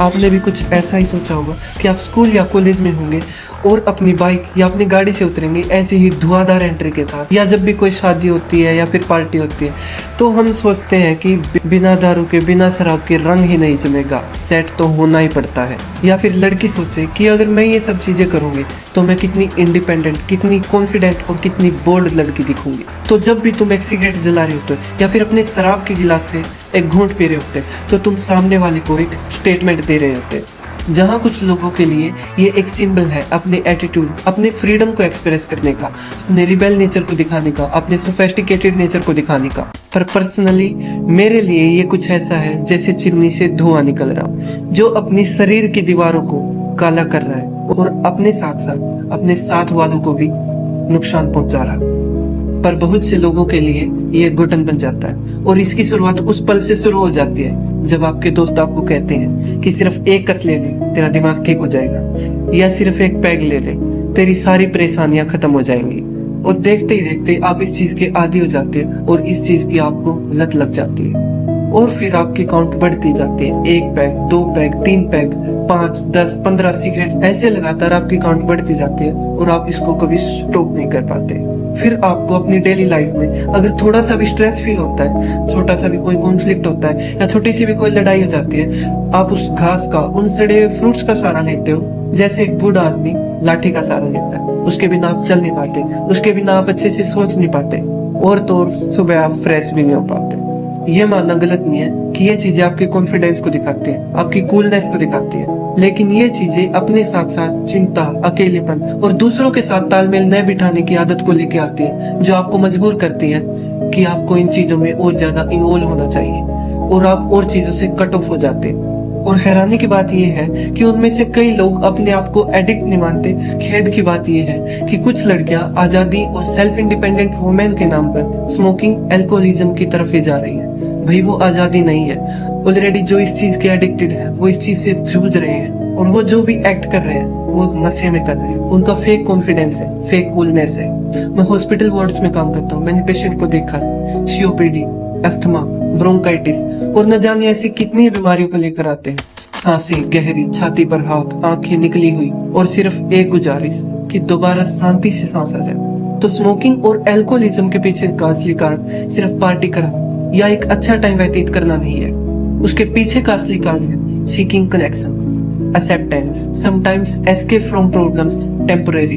आपने भी कुछ ऐसा ही सोचा होगा कि आप स्कूल या कॉलेज में होंगे और अपनी बाइक या अपनी गाड़ी से उतरेंगे ऐसे ही धुआंधार एंट्री के साथ, या जब भी कोई शादी होती है या फिर पार्टी होती है तो हम सोचते हैं कि बिना दारू के बिना शराब के रंग ही नहीं जमेगा, सेट तो होना ही पड़ता है। या फिर लड़की सोचे कि अगर मैं ये सब चीज़ें करूँगी तो मैं कितनी इंडिपेंडेंट, कितनी कॉन्फिडेंट और कितनी बोल्ड लड़की दिखूंगी। तो जब भी तुम एक सिगरेट जला रहे होते हो या फिर अपने शराब के गिलास से एक घूंट पी रहे होते तो तुम सामने वाले को एक स्टेटमेंट दे रहे होते, जहाँ कुछ लोगों के लिए ये एक सिंबल है अपने एटीट्यूड, अपने फ्रीडम को एक्सप्रेस करने का, अपने रिबेल नेचर को दिखाने का, अपने सोफेस्टिकेटेड नेचर को दिखाने का। पर पर्सनली मेरे लिए ये कुछ ऐसा है जैसे चिमनी से धुआं निकल रहा, जो अपनी शरीर की दीवारों को काला कर रहा है और अपने साथ साथ अपने साथ वालों को भी नुकसान पहुंचा रहा है। पर बहुत से लोगों के लिए ये घुटन बन जाता है और इसकी शुरुआत उस पल से शुरू हो जाती है जब आपके दोस्त आपको कहते हैं कि सिर्फ एक कस ले ले तेरा दिमाग ठीक हो जाएगा, या सिर्फ एक पैग ले ले तेरी सारी परेशानियां खत्म हो जाएंगी। और देखते ही देखते आप इस चीज के आदी हो जाते हैं और इस चीज की आपको लत लग जाती है और फिर आपकी काउंट बढ़ती जाती है। 1 पैग, 2 पैग, 3 पैग, 5, 10, 15 सिगरेट, ऐसे लगातार आपकी काउंट बढ़ती जाती है और आप इसको कभी स्टॉप नहीं कर पाते। फिर आपको अपनी डेली लाइफ में अगर थोड़ा सा भी स्ट्रेस फील होता है, छोटा सा भी कोई कॉन्फ्लिक्ट होता है या छोटी सी भी कोई लड़ाई हो जाती है, आप उस घास का, उन सड़े हुए फ्रूट्स का सहारा लेते हो जैसे एक बूढ़ा आदमी लाठी का सहारा लेता है। उसके बिना आप चल नहीं पाते, उसके बिना आप अच्छे से सोच नहीं पाते और तो और सुबह आप फ्रेश भी नहीं हो पाते। ये मानना गलत नहीं है कि ये चीजें आपके कॉन्फिडेंस को दिखाती है, आपकी कूलनेस को दिखाती है, लेकिन ये चीजें अपने साथ साथ चिंता, अकेलेपन और दूसरों के साथ तालमेल न बिठाने की आदत को लेके आती है, जो आपको मजबूर करती है कि आपको इन चीजों में और ज्यादा इन्वॉल्व होना चाहिए और आप और चीजों से कट ऑफ हो जाते हैं। और हैरानी की बात यह है कि उनमें से कई लोग अपने आप को एडिक्ट नहीं मानते। खेद की बात यह है कि कुछ लड़कियां आजादी और सेल्फ इंडिपेंडेंट वुमेन के नाम पर स्मोकिंग, एल्कोहलिज्म की तरफ ही जा रही है। भाई वो आजादी नहीं है, ऑलरेडी जो इस चीज के एडिक्टेड है वो इस चीज से जूझ रहे हैं और वो जो भी एक्ट कर रहे हैं वो नशे में कर रहे हैं। उनका फेक कॉन्फिडेंस है, फेक कूलनेस है। मैं हॉस्पिटल वार्ड्स में काम करता हूँ, मैंने पेशेंट को देखा है, सीओपीडी, अस्थमा, ब्रोंकाइटिस और न जाने ऐसी कितनी बीमारियों को लेकर आते हैं। सांसें गहरी, छाती पर हाथ, आंखें निकली हुई और सिर्फ एक गुजारिश कि दोबारा शांति से सांस आ जाए। तो स्मोकिंग और एल्कोहलिज्म के पीछे का असली कारण सिर्फ पार्टी करना या एक अच्छा टाइम व्यतीत करना नहीं है, उसके पीछे का असली कारण है seeking connection, acceptance, sometimes escape from problems temporary